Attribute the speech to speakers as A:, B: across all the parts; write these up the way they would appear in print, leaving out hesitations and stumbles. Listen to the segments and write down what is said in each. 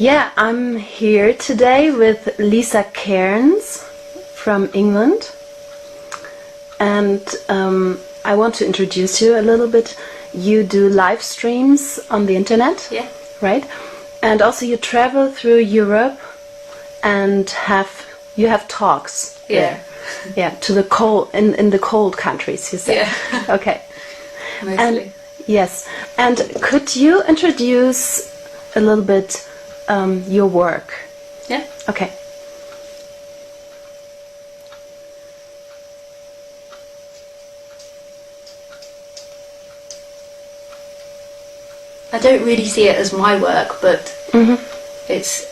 A: Yeah, I'm here today with Lisa Cairns from England, and I want to introduce you a little bit. You do live streams on the internet,
B: yeah,
A: right? And also you travel through Europe and you have talks
B: yeah,
A: yeah, to the cold in the cold countries. You say,
B: yeah.
A: okay,
B: Mostly.
A: and yes. And could you introduce a little bit your work?
B: Yeah.
A: Okay.
B: I don't really see it as my work, but it's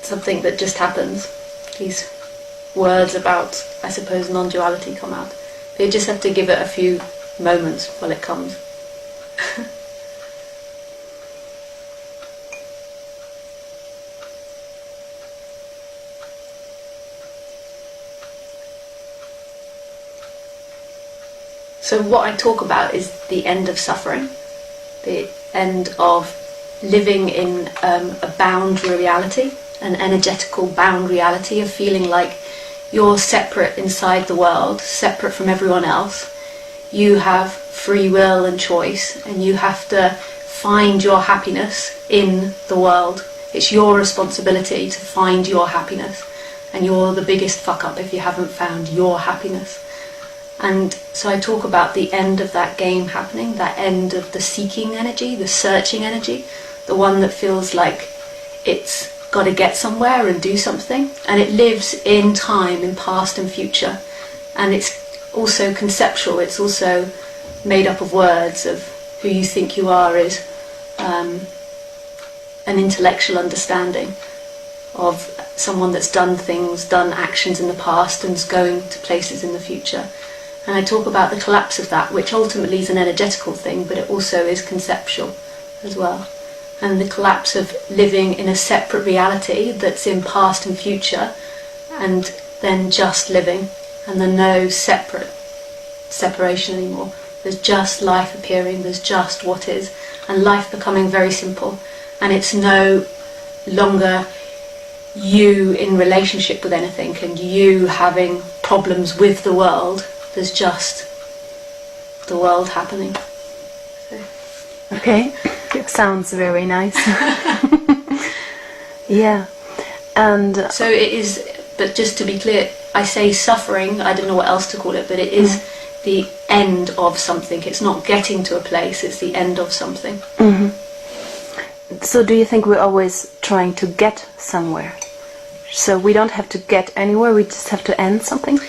B: something that just happens. These words about, I suppose, non-duality come out. But you just have to give it a few moments while it comes. So what I talk about is the end of suffering, the end of living in a bound reality, an energetical bound reality of feeling like you're separate inside the world, separate from everyone else. You have free will and choice, and you have to find your happiness in the world. It's your responsibility to find your happiness, and you're the biggest fuck up if you haven't found your happiness. And so I talk about the end of that game happening, that end of the seeking energy, the searching energy, the one that feels like it's got to get somewhere and do something. And it lives in time, in past and future. And it's also conceptual, it's also made up of words, of who you think you are is an intellectual understanding of someone that's done things, done actions in the past and is going to places in the future. And I talk about the collapse of that, which ultimately is an energetical thing, but it also is conceptual as well. And the collapse of living in a separate reality that's in past and future, and then just living, and then no separation anymore. There's just life appearing, there's just what is, and life becoming very simple. And it's no longer you in relationship with anything, and you having problems with the world. There's just the world happening. So.
A: Okay, sounds very nice. Yeah, and
B: so it is. But just to be clear, I say suffering. I don't know what else to call it, but it is the end of something. It's not getting to a place. It's the end of something.
A: So, do you think we're always trying to get somewhere? So we don't have to get anywhere. We just have to end something.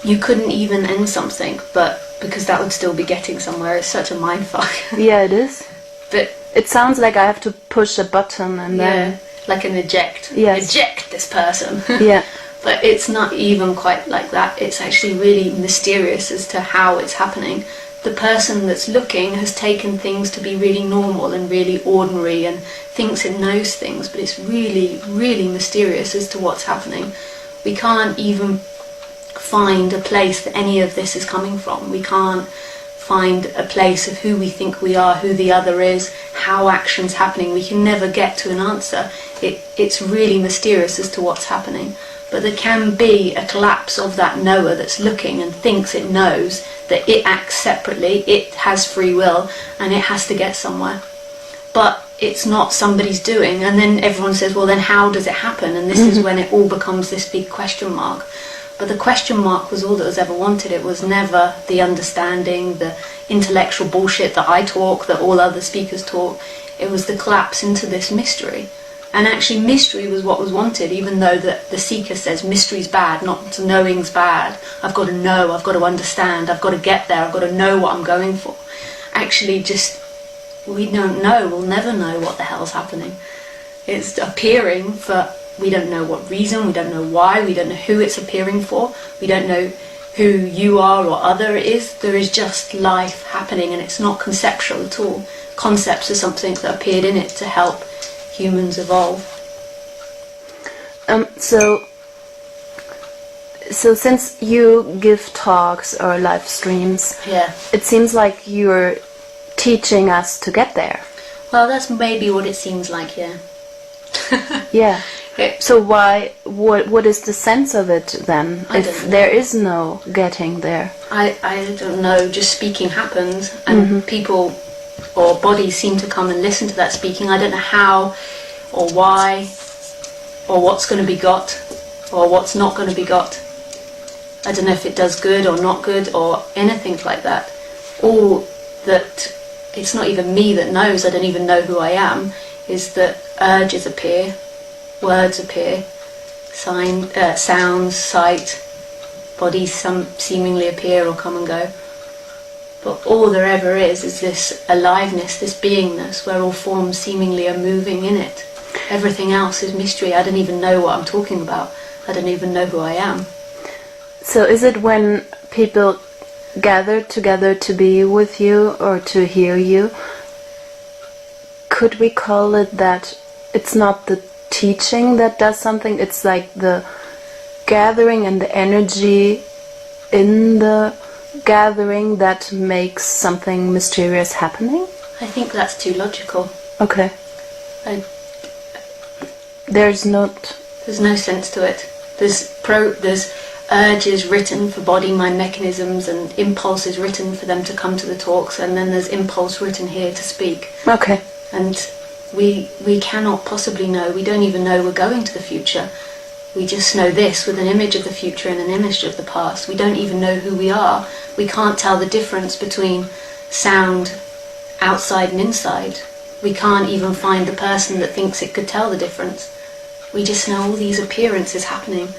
B: You couldn't even end something, but because that would still be getting somewhere. It's such a mindfuck.
A: Yeah, it is.
B: But
A: it sounds like I have to push a button and then
B: like an eject.
A: Yes.
B: Eject this person.
A: Yeah.
B: But it's not even quite like that. It's actually really mysterious as to how it's happening. The person that's looking has taken things to be really normal and really ordinary and thinks it knows things, but it's really, really mysterious as to what's happening. We can't even find a place that any of this is coming from. We can't find a place of who we think we are, who the other is, how action's happening. We can never get to an answer. It's really mysterious as to what's happening. But there can be a collapse of that knower that's looking and thinks it knows that it acts separately, it has free will, and it has to get somewhere. But it's not somebody's doing, and then everyone says, well, then how does it happen? And this is when it all becomes this big question mark. But the question mark was all that was ever wanted. It was never the understanding, the intellectual bullshit that I talk, that all other speakers talk. It was the collapse into this mystery. And actually mystery was what was wanted, even though the seeker says mystery's bad, not knowing's bad. I've got to know, I've got to understand, I've got to get there, I've got to know what I'm going for. Actually just, we don't know, we'll never know what the hell's happening. It's appearing for, we don't know what reason, we don't know why, we don't know who it's appearing for, we don't know who you are or other it is. There is just life happening, and it's not conceptual at all. Concepts are something that appeared in it to help humans evolve.
A: So since you give talks or live streams, it seems like you're teaching us to get there.
B: Well, that's maybe what it seems like, yeah.
A: Yeah. So why? What is the sense of it then? If there is no getting there,
B: I don't know. Just speaking happens, and people or bodies seem to come and listen to that speaking. I don't know how, or why, or what's going to be got, or what's not going to be got. I don't know if it does good or not good or anything like that. All that, it's not even me that knows. I don't even know who I am. Is that urges appear. Words appear, sounds, sight, bodies seemingly appear or come and go. But all there ever is this aliveness, this beingness, where all forms seemingly are moving in it. Everything else is mystery. I don't even know what I'm talking about. I don't even know who I am.
A: So is it when people gather together to be with you or to hear you, could we call it that it's not the teaching that does something, it's like the gathering and the energy in the gathering that makes something mysterious happening?
B: I think that's too logical.
A: Okay. There's no
B: sense to it. There's urges written for body mind mechanisms and impulses written for them to come to the talks, and then there's impulse written here to speak.
A: Okay.
B: And we cannot possibly know. We don't even know we're going to the future. We just know this with an image of the future and an image of the past. We don't even know who we are. We can't tell the difference between sound outside and inside. We can't even find the person that thinks it could tell the difference. We just know all these appearances happening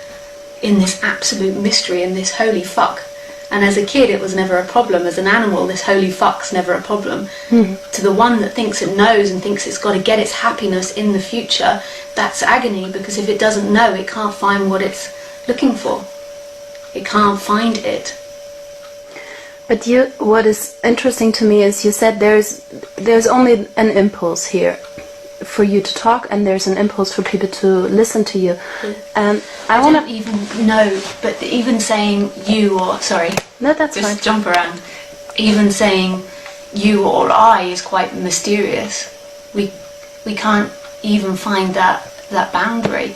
B: in this absolute mystery, in this holy fuck. And as a kid, it was never a problem. As an animal, this holy fuck's never a problem. To the one that thinks it knows and thinks it's got to get its happiness in the future, that's agony, because if it doesn't know, it can't find what it's looking for. It can't find it.
A: But what is interesting to me is you said there's only an impulse here for you to talk, and there's an impulse for people to listen to you. And I
B: don't even know, but even saying you or
A: no, that's
B: just
A: fine.
B: Jump around. Even saying you or I is quite mysterious. We can't even find that boundary,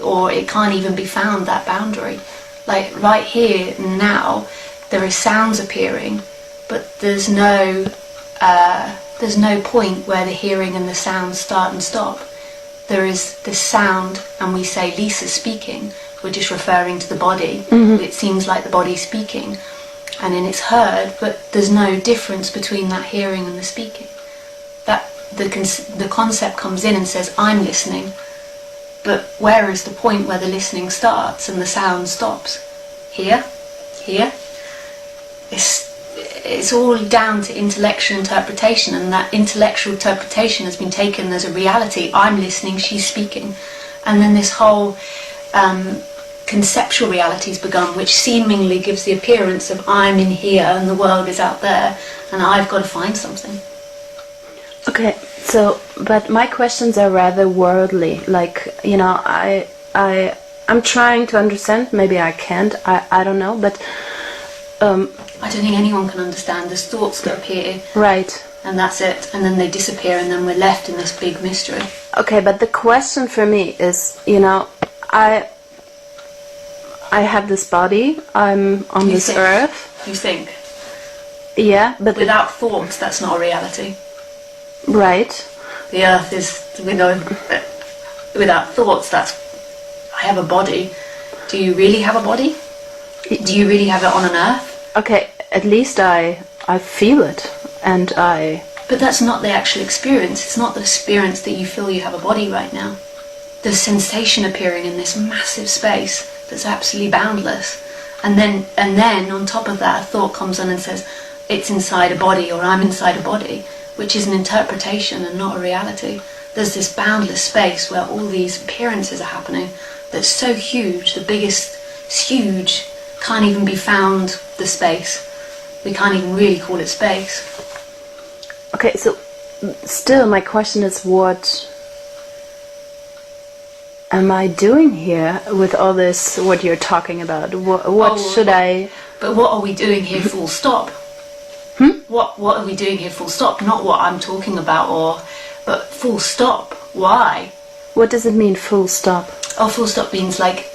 B: or it can't even be found, that boundary. Like right here now, there is sounds appearing, but there's no point where the hearing and the sound start and stop. There is this sound, and we say Lisa's speaking. We're just referring to the body. It seems like the body's speaking, and then it's heard, but there's no difference between that hearing and the speaking. That the concept comes in and says, I'm listening, but where is the point where the listening starts and the sound stops? Here? It's all down to intellectual interpretation, and that intellectual interpretation has been taken as a reality. I'm listening, she's speaking. And then this whole conceptual reality has begun, which seemingly gives the appearance of I'm in here and the world is out there, and I've got to find something.
A: Okay, but my questions are rather worldly. Like, I'm trying to understand, maybe I can't, I don't know, but
B: I don't think anyone can understand. There's thoughts that appear.
A: Right.
B: And that's it. And then they disappear, and then we're left in this big mystery.
A: Okay, but the question for me is, I have this body, I'm on this earth.
B: You think.
A: Yeah, but
B: without thoughts, that's not a reality.
A: Right.
B: The earth is, without thoughts, I have a body. Do you really have a body? Do you really have it on an earth?
A: Okay, at least I feel it, and
B: But that's not the actual experience. It's not the experience that you feel you have a body right now. There's sensation appearing in this massive space that's absolutely boundless. And then on top of that, a thought comes on and says, it's inside a body, or I'm inside a body, which is an interpretation and not a reality. There's this boundless space where all these appearances are happening that's so huge, the biggest, it's huge, can't even be found, the space. We can't even really call it space.
A: Okay, so still my question is, what am I doing here with all this, what you're talking about? What should I...
B: But what are we doing here, full stop? What are we doing here, full stop? Not what I'm talking about, but full stop. why.
A: What does it mean, full stop?
B: Oh, full stop means like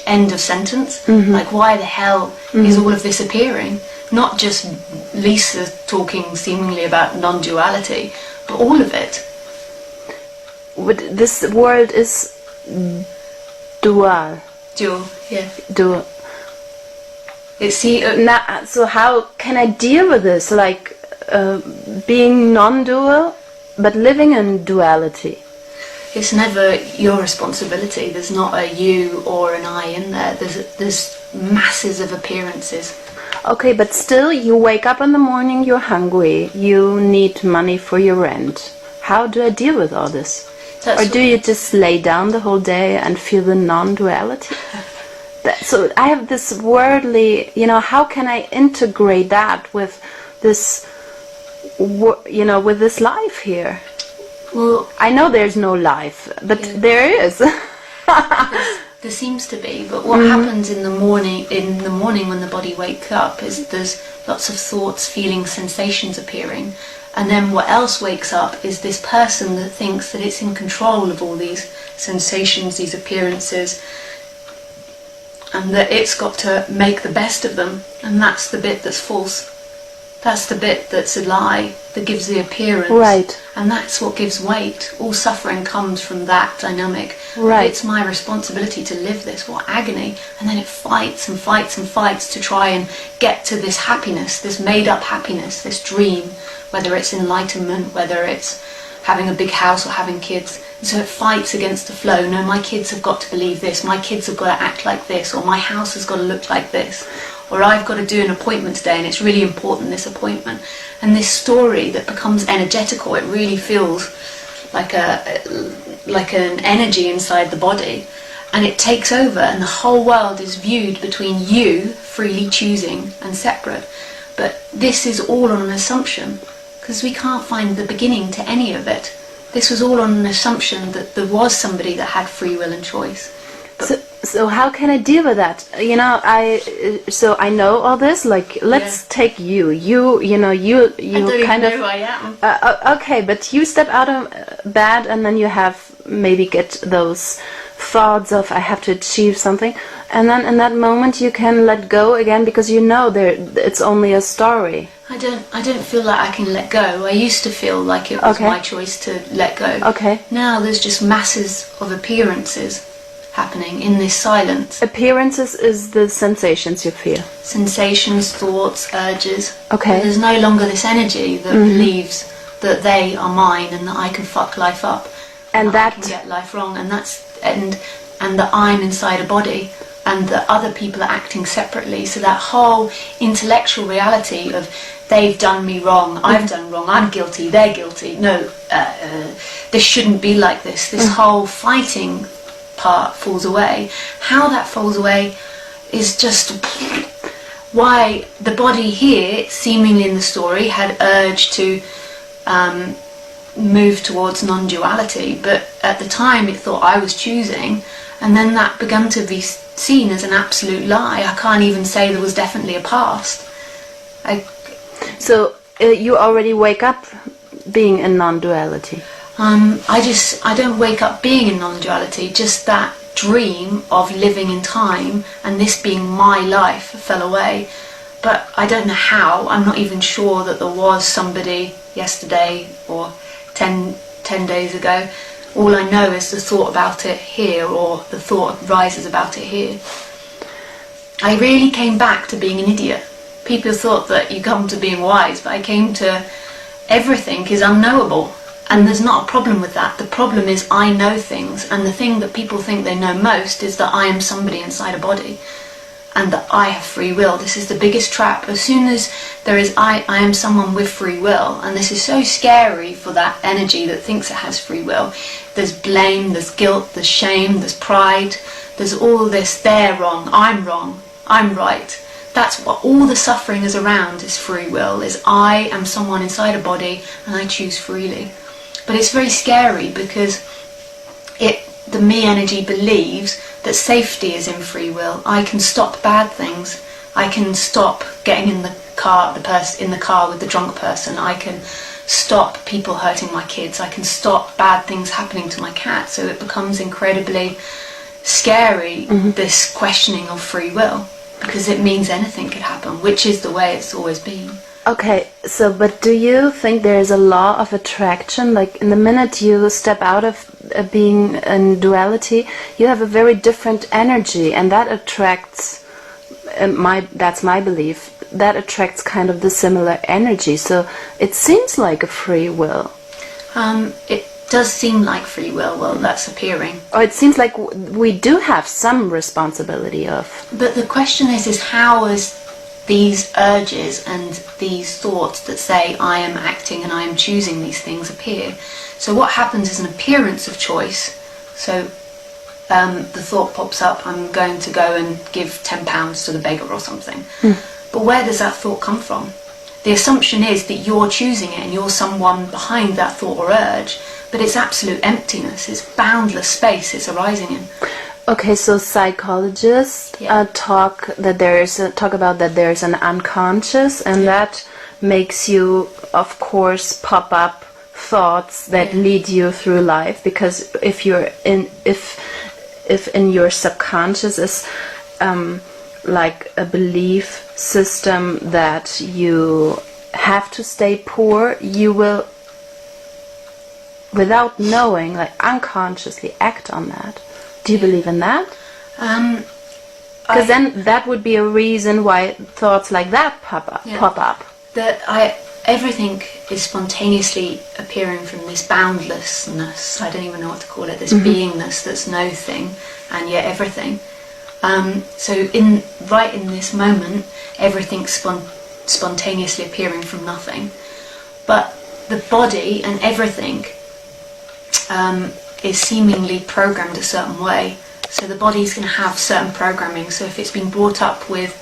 B: end of sentence. Like, why the hell is all of this appearing? Not just Lisa talking seemingly about non-duality, but all of it.
A: This world is dual.
B: Dual, yeah.
A: Dual.
B: It's
A: Now, so how can I deal with this? Like being non-dual, but living in duality.
B: It's never your responsibility. There's not a you or an I in there. There's masses of appearances.
A: Okay, but still, you wake up in the morning, you're hungry, you need money for your rent. How do I deal with all this? Or do you just lay down the whole day and feel the non-duality? So I have this worldly, how can I integrate that with this, with this life here?
B: Well,
A: I know there's no life, but there is.
B: There seems to be, but what happens in the morning when the body wakes up is there's lots of thoughts, feelings, sensations appearing. And then what else wakes up is this person that thinks that it's in control of all these sensations, these appearances, and that it's got to make the best of them. And that's the bit that's false. That's the bit that's a lie, that gives the appearance.
A: Right.
B: And that's what gives weight. All suffering comes from that dynamic.
A: Right.
B: It's my responsibility to live this, what agony. And then it fights and fights and fights to try and get to this happiness, this made-up happiness, this dream, whether it's enlightenment, whether it's having a big house or having kids. And so it fights against the flow. No, my kids have got to believe this, my kids have got to act like this, or my house has got to look like this. Or I've got to do an appointment today and it's really important, this appointment. And this story that becomes energetical, it really feels like an energy inside the body. And it takes over and the whole world is viewed between you, freely choosing, and separate. But this is all on an assumption, because we can't find the beginning to any of it. This was all on an assumption that there was somebody that had free will and choice.
A: So how can I deal with that? I know all this. Like, let's take you. You kind of.
B: Who I am.
A: Okay, but you step out of bed and then you have maybe get those thoughts of I have to achieve something, and then in that moment you can let go again because it's only a story.
B: I don't feel like I can let go. I used to feel like it was my choice to let go.
A: Okay.
B: Now there's just masses of appearances happening in this silence.
A: Appearances is the sensations you feel.
B: Sensations, thoughts, urges.
A: Okay.
B: And there's no longer this energy that believes that they are mine and that I can fuck life up and that I can get life wrong, and that I'm inside a body and that other people are acting separately. So that whole intellectual reality of they've done me wrong, I've done wrong, I'm guilty, they're guilty. No, this shouldn't be like this. This whole fighting part falls away. How that falls away is just why the body here, seemingly in the story, had urge to move towards non-duality, but at the time it thought I was choosing, and then that began to be seen as an absolute lie. I can't even say there was definitely a past.
A: So you already wake up being in non-duality?
B: I don't wake up being in non-duality, just that dream of living in time and this being my life fell away. But I don't know how. I'm not even sure that there was somebody yesterday or 10 days ago. All I know is the thought about it here, or the thought rises about it here. I really came back to being an idiot. People thought that you come to being wise, but I came to everything is unknowable. And there's not a problem with that. The problem is I know things, and the thing that people think they know most is that I am somebody inside a body and that I have free will. This is the biggest trap. As soon as there is I am someone with free will, and this is so scary for that energy that thinks it has free will. There's blame, there's guilt, there's shame, there's pride, there's all this, they're wrong, I'm right. That's what all the suffering is around, is free will, is I am someone inside a body and I choose freely. But it's very scary because the me energy believes that safety is in free will. I can stop bad things. I can stop getting in the car with the drunk person. I can stop people hurting my kids, I can stop bad things happening to my cat. So it becomes incredibly scary, this questioning of free will, because it means anything could happen, which is the way it's always been.
A: Okay, so but do you think there is a law of attraction? Like in the minute you step out of being in duality, you have a very different energy, and that attracts that's my belief, that attracts kind of the similar energy. So it seems like a free will.
B: It does seem like free will. Well, that's appearing.
A: Or it seems like we do have some responsibility of.
B: But the question is how is these urges and these thoughts that say I am acting and I am choosing these things appear? So what happens is an appearance of choice. So the thought pops up, I'm going to go and give £10 to the beggar or something. But where does that thought come from? The assumption is that you're choosing it and you're someone behind that thought or urge, but it's absolute emptiness, it's boundless space it's arising in.
A: Okay, so psychologists talk about that there's an unconscious, and that makes you, of course, pop up thoughts that lead you through life, because if in your subconscious is like a belief system that you have to stay poor, you will, without knowing, like unconsciously act on that. Do you believe in that? Because then that would be a reason why thoughts like that pop up.
B: Everything is spontaneously appearing from this boundlessness. I don't even know what to call it. This beingness that's no thing, and yet everything. So right in this moment, everything's spontaneously appearing from nothing. But the body and everything is seemingly programmed a certain way. So the body's going to have certain programming. So if it's been brought up with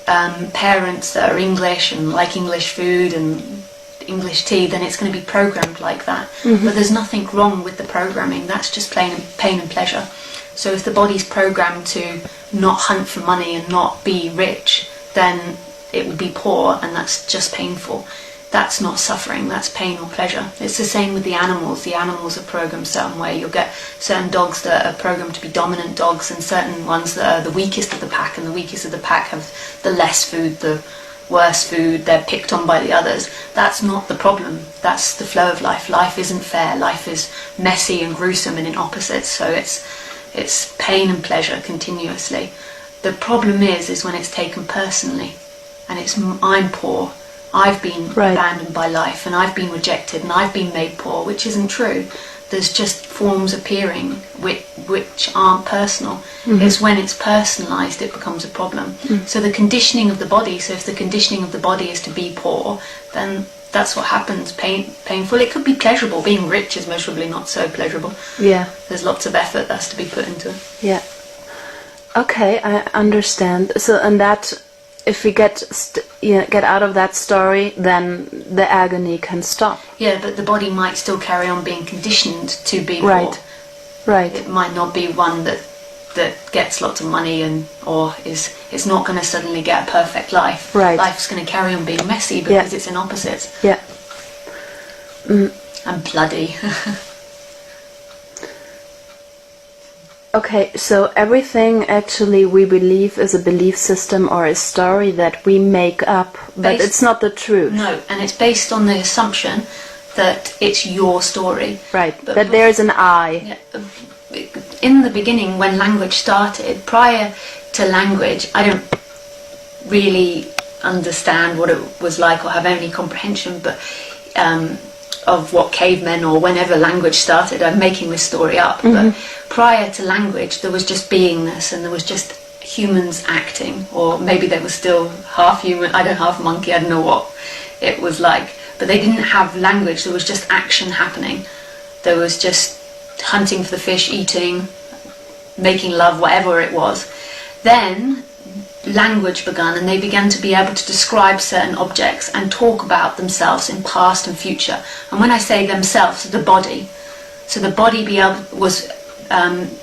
B: parents that are English and like English food and English tea, then it's going to be programmed like that. But there's nothing wrong with the programming. That's just pain and pleasure. So if the body's programmed to not hunt for money and not be rich, then it will be poor, and that's just painful. That's not suffering, that's pain or pleasure. It's the same with the animals. The animals are programmed a certain way. You'll get certain dogs that are programmed to be dominant dogs, and certain ones that are the weakest of the pack, and the weakest of the pack have the less food, the worse food, they're picked on by the others. That's not the problem. That's the flow of life. Life isn't fair. Life is messy and gruesome and in opposites, so it's pain and pleasure continuously. The problem is when it's taken personally, and it's I'm poor, I've been abandoned by life, and I've been rejected, and I've been made poor, which isn't true. There's just forms appearing which aren't personal. It's when it's personalised it becomes a problem. So the conditioning of the body, so if the conditioning of the body is to be poor, then that's what happens, painful. It could be pleasurable. Being rich is measurably not so pleasurable. Yeah. There's lots of effort that has to be put into it.
A: Yeah. Okay, I understand. So, and that, if we get out of that story, then the agony can stop.
B: Yeah, but the body might still carry on being conditioned to be poor.
A: Right.
B: It might not be one that gets lots of money or is not going to suddenly get a perfect life.
A: Right.
B: Life's going to carry on being messy because it's in opposites.
A: Yeah.
B: And bloody.
A: Okay, so everything actually we believe is a belief system or a story that we make up, but it's not the truth.
B: No, and it's based on the assumption that it's your story.
A: Right, but that there's an I.
B: In the beginning, when language started, prior to language, I don't really understand what it was like or have any comprehension, but of what cavemen or whenever language started. I'm making this story up, but prior to language there was just beingness, and there was just humans acting, or maybe they were still half human, half monkey, I don't know what it was like, but they didn't have language. There was just action happening. There was just hunting for the fish, eating, making love, whatever it was. Then language began, and they began to be able to describe certain objects and talk about themselves in past and future. And when I say themselves, the body, so the body was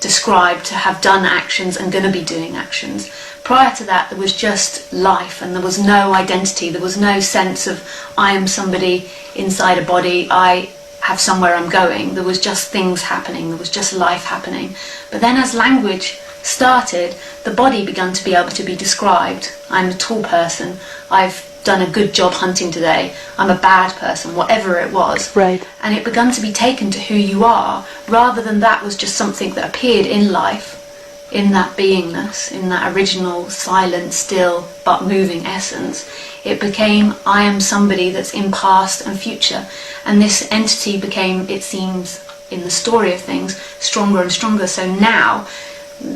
B: described to have done actions and going to be doing actions. prior to that there was just life, and there was no identity, there was no sense of I am somebody inside a body, I have somewhere I'm going. There was just things happening, there was just life happening. But then as language started, the body began to be able to be described. I'm a tall person, I've done a good job hunting today, I'm a bad person, whatever it was.
A: Right.
B: And it began to be taken to who you are, rather than that was just something that appeared in life, in that beingness, in that original silent, still but moving essence. It became, I am somebody that's in past and future. And this entity became, it seems, in the story of things, stronger and stronger. So now,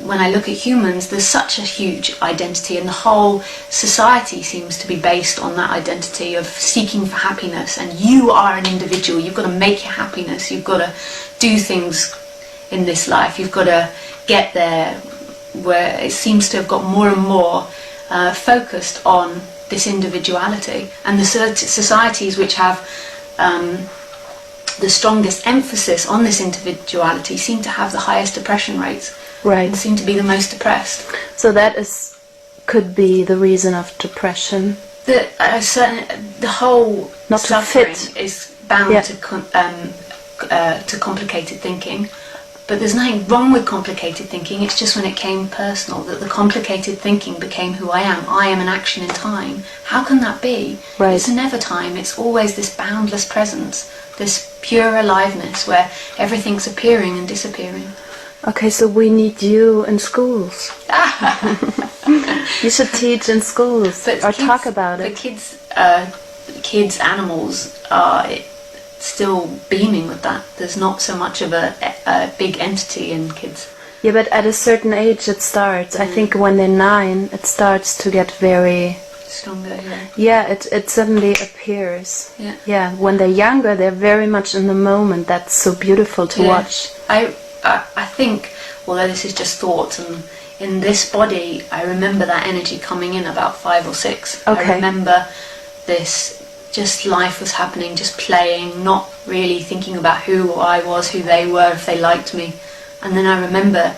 B: when I look at humans, there's such a huge identity, and the whole society seems to be based on that identity of seeking for happiness. And you are an individual, you've got to make your happiness, you've got to do things in this life, you've got to get there, where it seems to have got more and more focused on this individuality. And the societies which have the strongest emphasis on this individuality seem to have the highest depression rates.
A: Right.
B: And seem to be the most depressed.
A: So that could be the reason of depression.
B: The whole
A: Not to
B: suffering
A: fit.
B: is bound to complicated thinking. But there's nothing wrong with complicated thinking. It's just when it came personal that the complicated thinking became who I am. I am an action in time. How can that be?
A: Right.
B: It's never time. It's always this boundless presence, this pure aliveness where everything's appearing and disappearing.
A: Okay, so we need you in schools. You should teach in schools or talk about it.
B: But kids, animals are still beaming with that. There's not so much of a big entity in kids.
A: Yeah, but at a certain age it starts. I think when they're 9, it starts to get very
B: stronger.
A: Yeah, it suddenly appears.
B: Yeah.
A: Yeah, when they're younger, they're very much in the moment. That's so beautiful to watch.
B: I think, although this is just thought, and in this body, I remember that energy coming in about 5 or 6.
A: Okay.
B: I remember this, just life was happening, just playing, not really thinking about who I was, who they were, if they liked me. And then I remember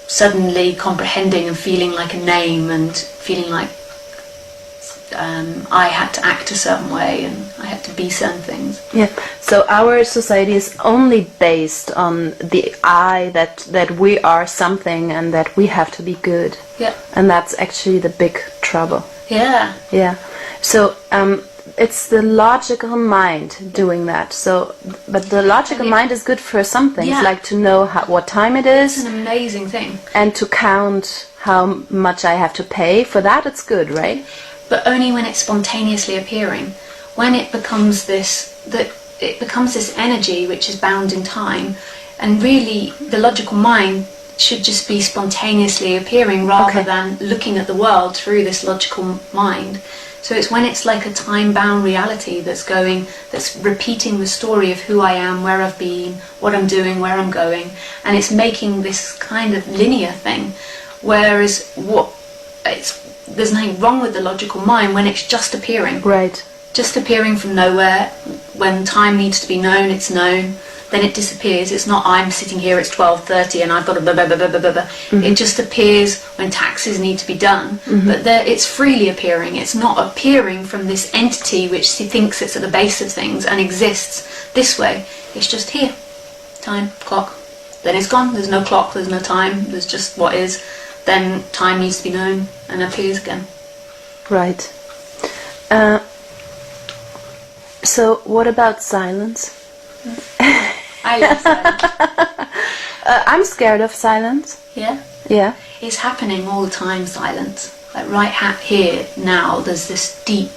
B: suddenly comprehending and feeling like a name, and feeling like I had to act a certain way and I had to be certain things.
A: Yeah. So our society is only based on the I, that we are something and that we have to be good.
B: Yeah.
A: And that's actually the big trouble.
B: Yeah.
A: Yeah. So it's the logical mind doing that. So, but the logical mind is good for some things, like to know what time it is.
B: It's an amazing thing.
A: And to count how much I have to pay. For that, it's good, right?
B: But only when it's spontaneously appearing. When it becomes this energy which is bound in time, and really the logical mind should just be spontaneously appearing rather than looking at the world through this logical mind. So it's when it's like a time-bound reality that's repeating the story of who I am, where I've been, what I'm doing, where I'm going, and it's making this kind of linear thing. Whereas there's nothing wrong with the logical mind when it's just appearing.
A: Right.
B: Just appearing from nowhere. When time needs to be known, it's known. Then it disappears. It's not I'm sitting here, it's 12:30 and I've got to blah, blah, blah, blah, blah, blah. Mm-hmm. It just appears when taxes need to be done. Mm-hmm. But it's freely appearing. It's not appearing from this entity which thinks it's at the base of things and exists this way. It's just here. Time, clock. Then it's gone. There's no clock, there's no time. There's just what is. Then time needs to be known and appears again.
A: Right. So what about silence?
B: I love silence.
A: I'm scared of silence.
B: Yeah?
A: Yeah.
B: It's happening all the time, silence. Like right here, now, there's this deep,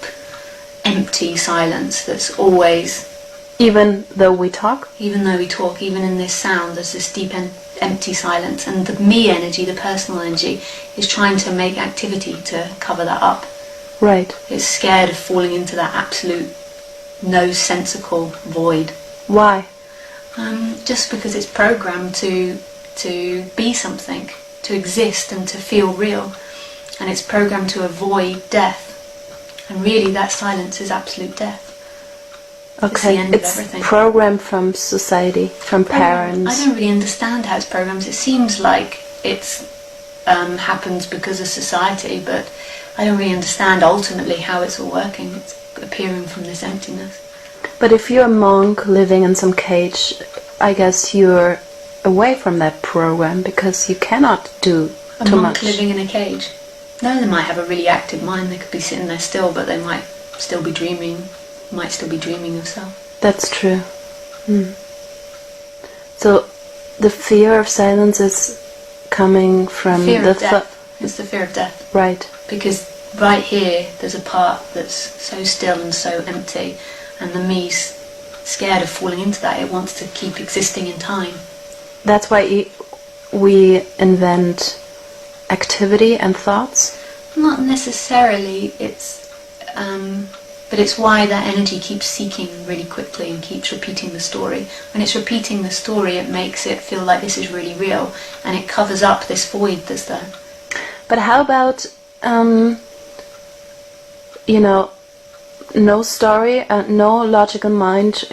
B: empty silence that's always...
A: Even though we talk?
B: Even though we talk, even in this sound, there's this deep empty silence. And the me energy, the personal energy, is trying to make activity to cover that up.
A: Right.
B: It's scared of falling into that absolute no-sensical void.
A: Why?
B: Just because it's programmed to be something, to exist and to feel real. And it's programmed to avoid death. And really that silence is absolute death.
A: Okay, it's programmed from society, from parents.
B: I don't really understand how it's programmed. It seems like it's happens because of society, but I don't really understand ultimately how it's all working. It's appearing from this emptiness.
A: But if you're a monk living in some cage, I guess you're away from that program because you cannot do
B: A
A: too
B: monk
A: much.
B: living in a cage. No, they might have a really active mind. They could be sitting there still, but they might still be dreaming. Might still be dreaming of self.
A: That's true. So the fear of silence is coming from
B: Fear
A: the
B: of death. It's the fear of death.
A: Right.
B: Because right here, there's a part that's so still and so empty, and the me's scared of falling into that. It wants to keep existing in time.
A: That's why we invent activity and thoughts.
B: Not necessarily. But it's why that energy keeps seeking really quickly and keeps repeating the story. When it's repeating the story, it makes it feel like this is really real, and it covers up this void that's there.
A: But how about, no story, no logical mind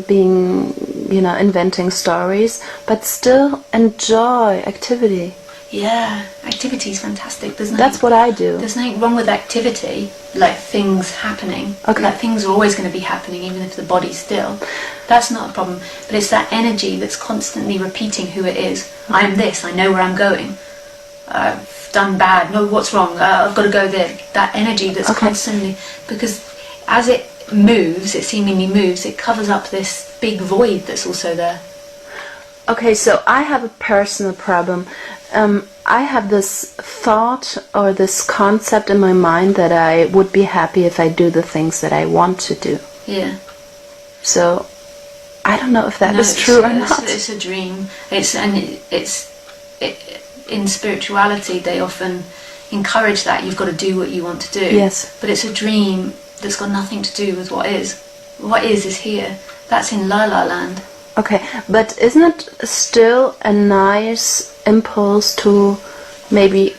A: being, inventing stories, but still enjoy activity?
B: Yeah, activity is fantastic.
A: That's what I do.
B: There's nothing wrong with activity, like things happening.
A: Okay.
B: Like things are always going to be happening, even if the body's still. That's not a problem. But it's that energy that's constantly repeating who it is. I am this. I know where I'm going. I've done bad. No, what's wrong? I've got to go there. That energy that's constantly... Because as it moves, it seemingly moves, it covers up this big void that's also there.
A: Okay, so I have a personal problem. I have this thought or this concept in my mind that I would be happy if I do the things that I want to do.
B: Yeah.
A: So I don't know if that is true or not.
B: It's a dream. In spirituality, they often encourage that you've got to do what you want to do.
A: Yes.
B: But it's a dream that's got nothing to do with what is. What is here. That's in La La Land.
A: Okay, but isn't it still a nice impulse to maybe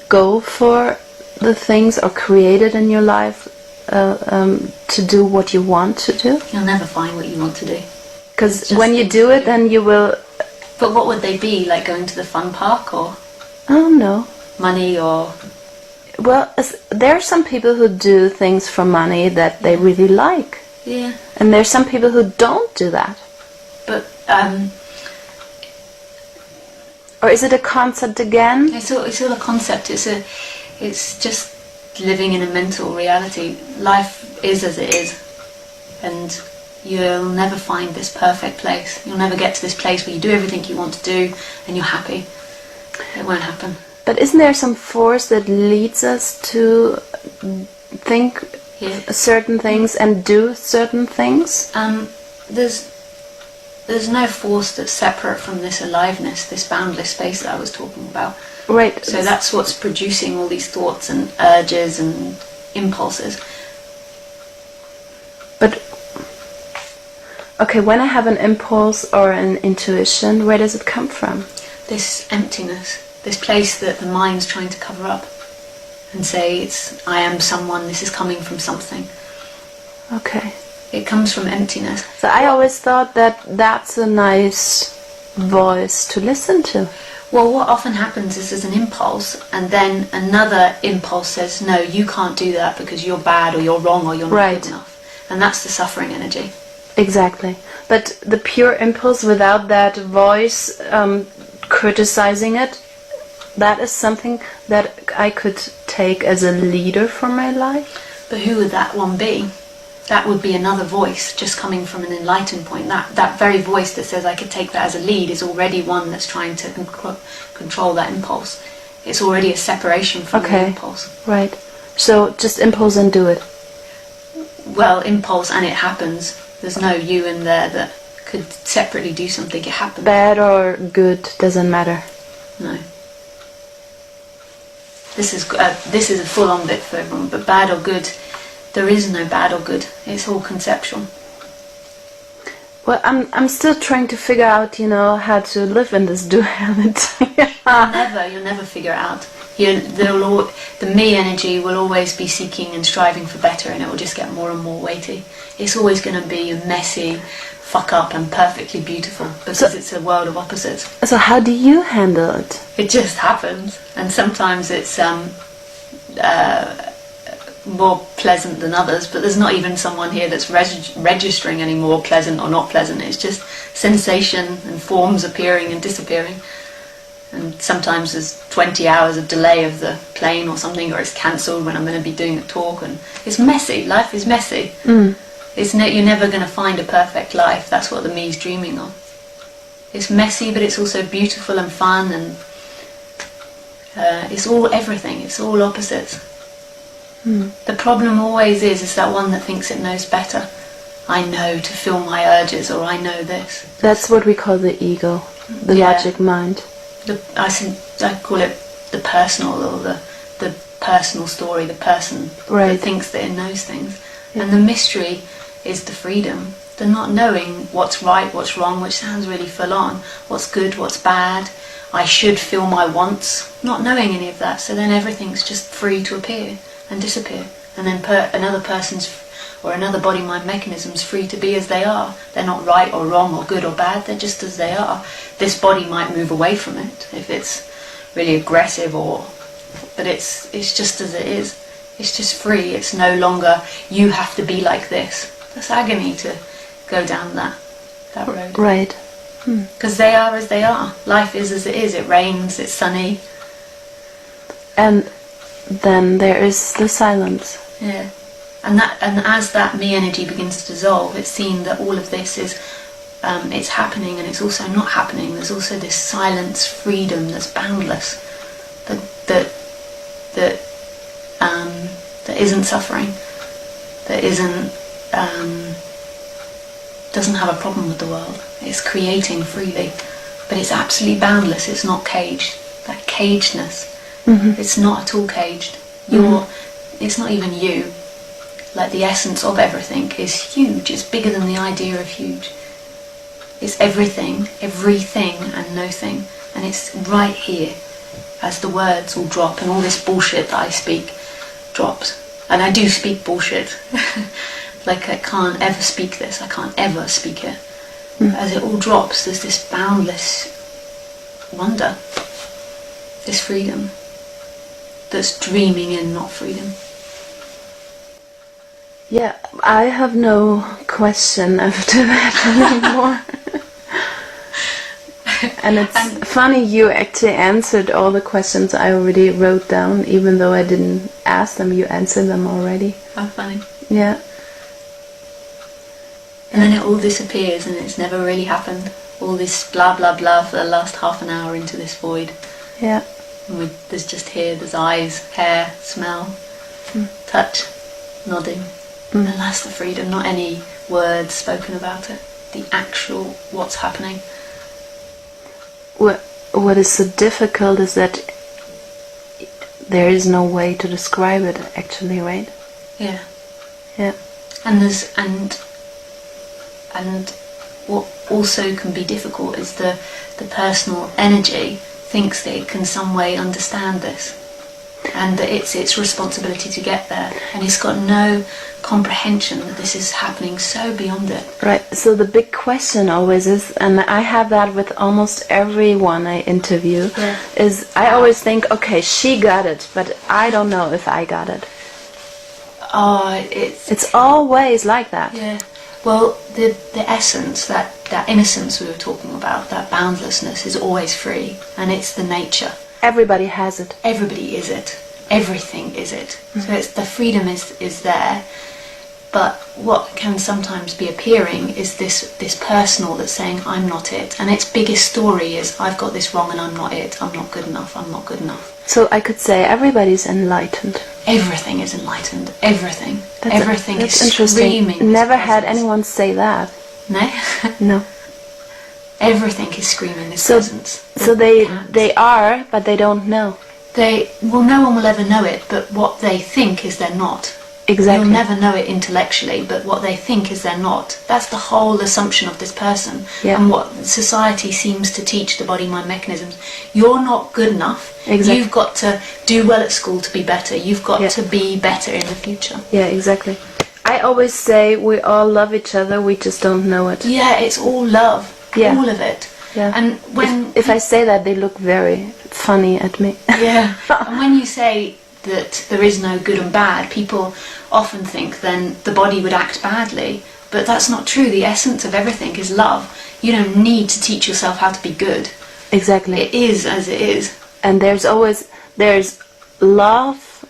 A: go for the things or create it in your life to do what you want to do?
B: You'll never find what you want to do.
A: Because when you do it, then you will...
B: But what would they be? Like going to the fun park or
A: Oh, no.
B: money or...
A: Well, there are some people who do things for money that they really like.
B: Yeah.
A: And there's some people who don't do that.
B: But
A: Or is it a concept again?
B: it's all a concept. It's just living in a mental reality. Life is as it is, and you'll never find this perfect place. You'll never get to this place where you do everything you want to do and you're happy. It won't happen.
A: But isn't there some force that leads us to think certain things and do certain things?
B: There's no force that's separate from this aliveness, this boundless space that I was talking about.
A: Right.
B: So that's what's producing all these thoughts and urges and impulses.
A: But, okay, when I have an impulse or an intuition, where does it come from?
B: This emptiness, this place that the mind's trying to cover up and say, I am someone, this is coming from something.
A: Okay.
B: It comes from emptiness.
A: So I always thought that that's a nice voice to listen to.
B: Well, what often happens is there's an impulse, and then another impulse says, no, you can't do that because you're bad or you're wrong or you're not good enough. And that's the suffering energy.
A: Exactly. But the pure impulse without that voice criticizing it, that is something that I could take as a leader for my life.
B: But who would that one be? That would be another voice just coming from an enlightened point. That very voice that says I could take that as a lead is already one that's trying to control that impulse. It's already a separation from the impulse.
A: Right. So just impulse and do it.
B: Well, impulse and it happens. There's no you in there that could separately do something. It happens.
A: Bad or good doesn't matter.
B: No. This is a full-on bit for everyone. But bad or good, there is no bad or good. It's all conceptual.
A: Well, I'm still trying to figure out, how to live in this duality.
B: You'll never figure it out. The me energy will always be seeking and striving for better, and it will just get more and more weighty. It's always going to be messy, fuck up, and perfectly beautiful, because it's a world of opposites.
A: So how do you handle it?
B: It just happens, and sometimes it's more pleasant than others, but there's not even someone here that's registering any more pleasant or not pleasant. It's just sensation and forms appearing and disappearing. And sometimes there's 20 hours of delay of the plane or something, or it's cancelled when I'm going to be doing a talk, and it's messy. Life is messy. You're never going to find a perfect life. That's what the me's dreaming of. It's messy, but it's also beautiful and fun, and it's all everything. It's all opposites. The problem always is that one that thinks it knows better. I know to feel my urges, or I know this.
A: That's what we call the ego, the logic mind.
B: I call it the personal, or the personal story, the person that thinks that it knows things. And the mystery is the freedom, the not knowing what's right, what's wrong, which sounds really full on, what's good, what's bad. I should feel my wants, not knowing any of that. So then everything's just free to appear and disappear, and then another person's or another body mind mechanism's free to be as they are. They're not right or wrong or good or bad, they're just as they are. This body might move away from it if it's really aggressive, but it's just as it is. It's just free. It's no longer you have to be like this. That's agony to go down that road.
A: Right.
B: Because they are as they are. Life is as it is. It rains, it's sunny.
A: And then there is the silence.
B: Yeah. And as that me energy begins to dissolve, it's seen that all of this is it's happening, and it's also not happening. There's also this silence, freedom that's boundless, that isn't suffering, that doesn't have a problem with the world. It's creating freely, but it's absolutely boundless. It's not caged. That cagedness, it's not at all caged. It's not even you. Like the essence of everything is huge. It's bigger than the idea of huge. It's everything and no thing, and it's right here as the words all drop and all this bullshit that I speak drops. And I do speak bullshit. Like I can't ever speak this. I can't ever speak it. As it all drops, there's this boundless wonder, this freedom that's dreaming in not freedom.
A: Yeah, I have no question after that anymore. And it's funny, you actually answered all the questions I already wrote down, even though I didn't ask them, you answered them already.
B: How funny.
A: Yeah.
B: And then it all disappears, and it's never really happened. All this blah blah blah for the last half an hour into this void.
A: Yeah.
B: And there's just here, there's eyes, hair, smell, touch, nodding. And that's the freedom, not any words spoken about it. The actual what's happening.
A: What is so difficult is that there is no way to describe it, actually, right?
B: Yeah.
A: Yeah.
B: And what also can be difficult is the personal energy thinks that it can some way understand this, and that it's its responsibility to get there, and it's got no comprehension that this is happening so beyond it.
A: Right, so the big question always is, and I have that with almost everyone I interview, is I always think, okay, she got it, but I don't know if I got it. It's always like that.
B: Yeah. Well, the essence, that innocence we were talking about, that boundlessness is always free, and it's the nature.
A: Everybody has it.
B: Everybody is it. Everything is it. So it's the freedom is there, but what can sometimes be appearing is this personal that's saying, I'm not it, and its biggest story is, I've got this wrong and I'm not it, I'm not good enough, I'm not good enough.
A: So I could say everybody's enlightened.
B: Everything is enlightened. Everything. Everything
A: that's
B: is
A: interesting.
B: screaming.
A: Never had anyone say that.
B: No?
A: No.
B: Everything is screaming this presence.
A: So they are, but they don't know.
B: No one will ever know it, but what they think is they're not.
A: Exactly.
B: You'll never know it intellectually, but what they think is they're not. That's the whole assumption of this person.
A: Yeah.
B: And what society seems to teach the body-mind mechanisms. You're not good enough.
A: Exactly.
B: You've got to do well at school to be better. You've got
A: Yeah.
B: to be better in the future.
A: Yeah, exactly. I always say we all love each other, we just don't know it.
B: Yeah, it's all love.
A: Yeah.
B: All of it.
A: Yeah.
B: And when
A: if I say that, they look very funny at me.
B: yeah, and when you say that there is no good and bad, people often think then the body would act badly, but that's not true. The essence of everything is love. You don't need to teach yourself how to be good.
A: Exactly.
B: It is as it is.
A: And there's love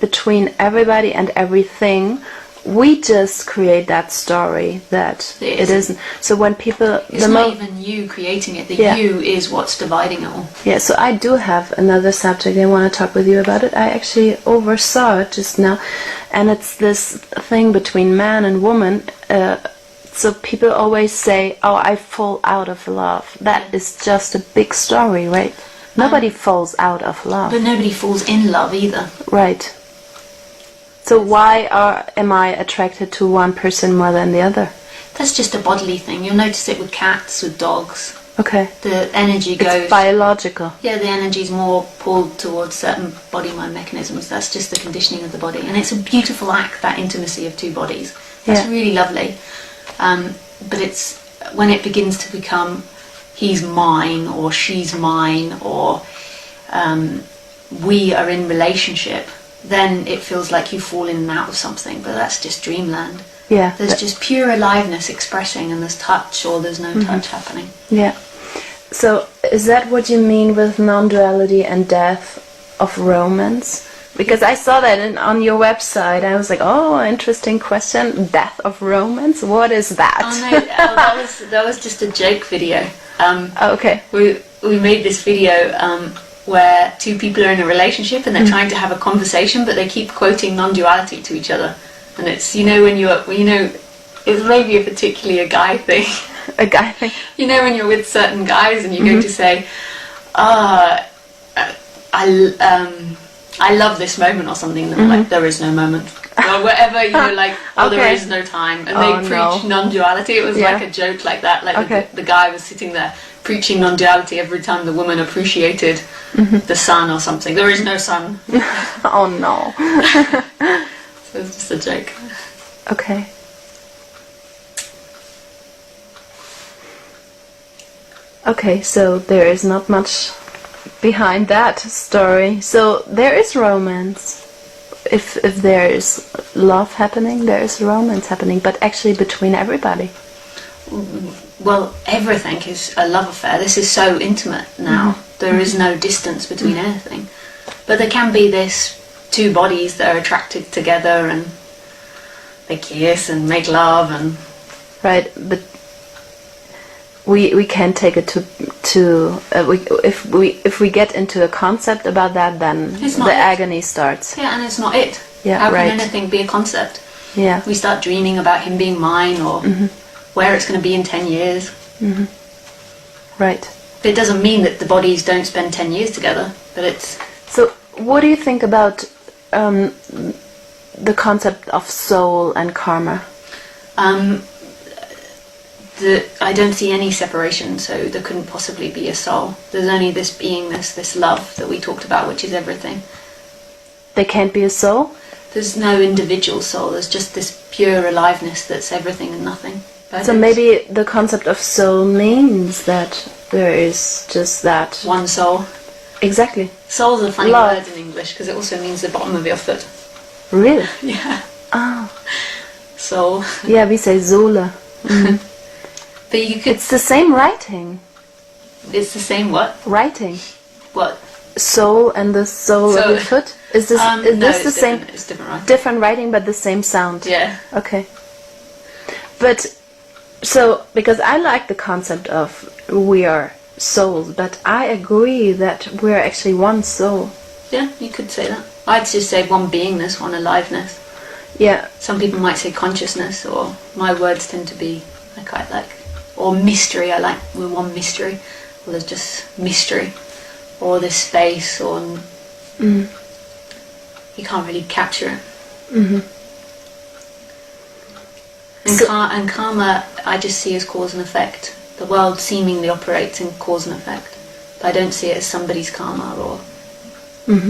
A: between everybody and everything. We just create that story that it isn't. So when people...
B: It's not even you creating it. The you is what's dividing it all.
A: Yeah, so I do have another subject I want to talk with you about it. I actually oversaw it just now. And it's this thing between man and woman. So people always say, oh, I fall out of love. That is just a big story, right? Nobody falls out of love.
B: But nobody falls in love either.
A: Right. So why am I attracted to one person more than the other?
B: That's just a bodily thing. You'll notice it with cats, with dogs.
A: Okay.
B: The energy goes...
A: It's biological.
B: Yeah, the energy's more pulled towards certain body-mind mechanisms. That's just the conditioning of the body. And it's a beautiful act, that intimacy of two bodies. That's really lovely. But it's when it begins to become he's mine or she's mine or we are in relationship, then it feels like you fall in and out of something, but that's just dreamland.
A: Yeah.
B: There's just pure aliveness expressing, and there's touch or there's no touch happening.
A: Yeah. So is that what you mean with non-duality and death of romance? Because I saw that on your website. I was like, oh, interesting question. Death of romance? What is that?
B: Oh no, that was just a joke video.
A: Okay.
B: We made this video where two people are in a relationship and they're trying to have a conversation, but they keep quoting non-duality to each other. And it's, when it's maybe a particularly a guy thing.
A: A guy thing.
B: When you're with certain guys and you go to say, I love this moment or something, and they're like, there is no moment. Or whatever, there is no time. And they preach non-duality. It was like a joke like that. Like the guy was sitting there preaching non-duality every time the woman appreciated the sun or something. There is no sun.
A: Oh no.
B: So it's just a joke.
A: Okay. Okay, so there is not much behind that story. So there is romance. If there is love happening, there is romance happening, but actually between everybody.
B: Well, everything is a love affair. This is so intimate now. There is no distance between anything. But there can be this two bodies that are attracted together and they kiss and make love and...
A: Right, but we can take it if we get into a concept about that, then the agony starts.
B: Yeah, and it's not it.
A: Yeah,
B: how can anything be a concept?
A: Yeah.
B: We start dreaming about him being mine or where it's going to be in 10 years.
A: Right.
B: But it doesn't mean that the bodies don't spend 10 years together, but it's...
A: So what do you think about the concept of soul and karma?
B: I don't see any separation, so there couldn't possibly be a soul. There's only this beingness, this love that we talked about, which is everything.
A: There can't be a soul?
B: There's no individual soul, there's just this pure aliveness that's everything and nothing.
A: So maybe the concept of soul means that there is just that...
B: One soul.
A: Exactly.
B: Soul's a funny word in English, because it also means the bottom of your foot.
A: Really?
B: Yeah.
A: Oh.
B: Soul.
A: Yeah, we say Sohle.
B: But you could...
A: It's the same writing.
B: It's the same what?
A: Writing.
B: What?
A: Soul and the sole of your foot? Is this the same?
B: It's different writing.
A: Different writing, but the same sound.
B: Yeah.
A: Okay. But so because I like the concept of we are souls, but I agree that we are actually one soul.
B: Yeah, you could say that. I'd just say one beingness, one aliveness.
A: Yeah.
B: Some people might say consciousness, or my words tend to be I quite like, or mystery. I like we're one mystery, or there's just mystery, or this space, or you can't really capture it. And karma, I just see as cause and effect. The world seemingly operates in cause and effect, but I don't see it as somebody's karma or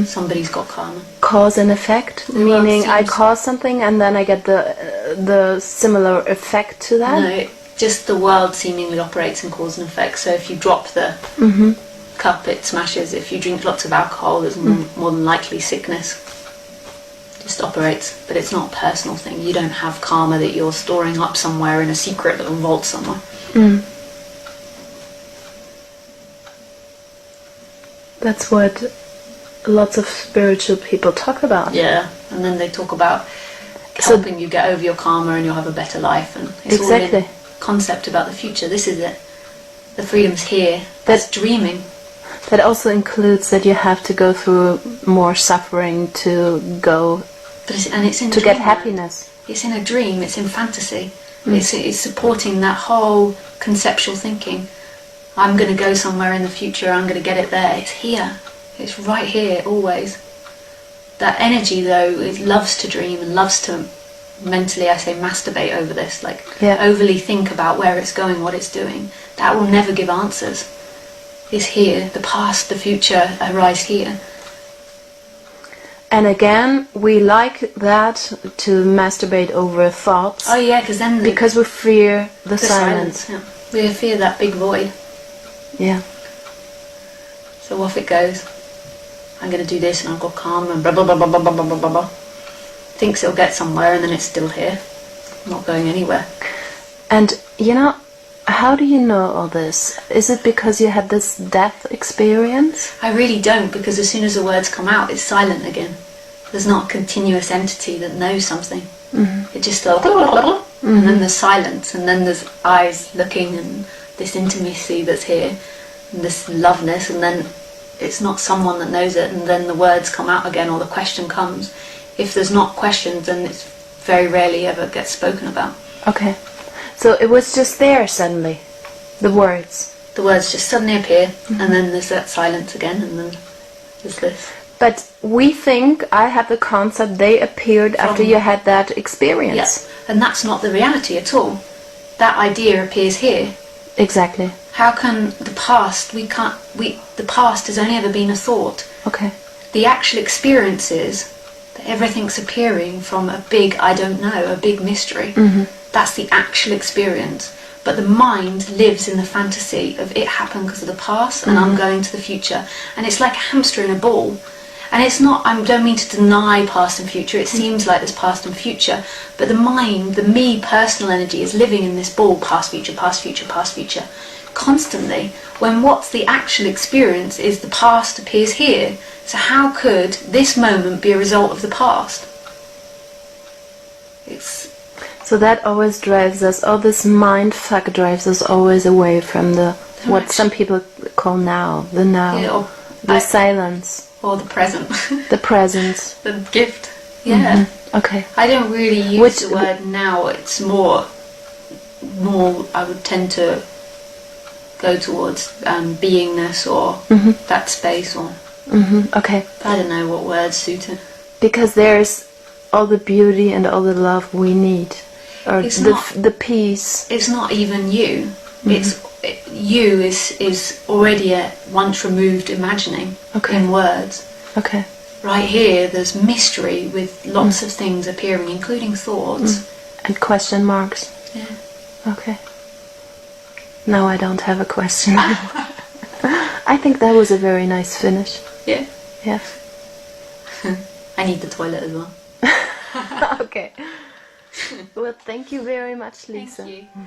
B: somebody's got karma.
A: Cause and effect, meaning I cause something and then I get the similar effect to that?
B: No, just the world seemingly operates in cause and effect. So if you drop the cup, it smashes. If you drink lots of alcohol, there's more than likely sickness. Just operates, but it's not a personal thing. You don't have karma that you're storing up somewhere in a secret little vault somewhere.
A: That's what lots of spiritual people talk about.
B: Yeah, and then they talk about helping you get over your karma and you'll have a better life, and it's all in concept about the future. This is it. The freedom's here. That's dreaming.
A: That also includes that you have to go through more suffering to go
B: it's in
A: to get happiness.
B: It's in a dream. It's in fantasy. It's supporting that whole conceptual thinking. I'm going to go somewhere in the future. I'm going to get it there. It's here. It's right here, always. That energy, though, it loves to dream and loves to mentally, I say, masturbate over this. Like, overly think about where it's going, what it's doing. That will never give answers. It's here. The past, the future arise here.
A: And again, we like that to masturbate over thoughts.
B: Oh yeah, because
A: we fear the silence.
B: Yeah. We fear that big void.
A: Yeah.
B: So off it goes. I'm going to do this, and I've got karma, and blah blah blah blah blah blah blah blah blah. Thinks it'll get somewhere, and then it's still here, not going anywhere.
A: And how do you know all this? Is it because you had this death experience?
B: I really don't, because as soon as the words come out, it's silent again. There's not a continuous entity that knows something. It just goes, and then there's silence, and then there's eyes looking, and this intimacy that's here, and this loveness, and then it's not someone that knows it, and then the words come out again, or the question comes. If there's not questions, then it's very rarely ever gets spoken about.
A: Okay. So it was just there suddenly, the words.
B: The words just suddenly appear, and then there's that silence again, and then there's this.
A: But we think, I have the concept, they appeared after you had that experience.
B: Yes, and that's not the reality at all. That idea appears here.
A: Exactly.
B: How can the past, the past has only ever been a thought.
A: Okay.
B: The actual experience is that everything's appearing from a big, I don't know, a big mystery. That's the actual experience. But the mind lives in the fantasy of it happened because of the past, and I'm going to the future. And it's like a hamster in a ball. And it's not, I don't mean to deny past and future, it seems like there's past and future, but the mind, the me personal energy is living in this ball, past, future, past, future, past, future, constantly, when what's the actual experience is the past appears here. So how could this moment be a result of the past?
A: So that always drives us, all this mind fuck drives us always away from what some people call now, the now,
B: yeah,
A: the silence.
B: Or the present.
A: The presence.
B: The gift. Yeah.
A: Okay.
B: I don't really use the word now. It's more I would tend to go towards beingness or that space or...
A: Okay.
B: I don't know what words suit it.
A: Because there's all the beauty and all the love we need. Or the peace.
B: It's not even you. You is already a once removed imagining in words.
A: Okay.
B: Right here, there's mystery with lots of things appearing, including thoughts.
A: And question marks.
B: Yeah.
A: Okay. Now I don't have a question. I think that was a very nice finish.
B: Yeah?
A: Yeah.
B: I need the toilet as well.
A: Okay. Well, thank you very much, Lisa.
B: Thank you.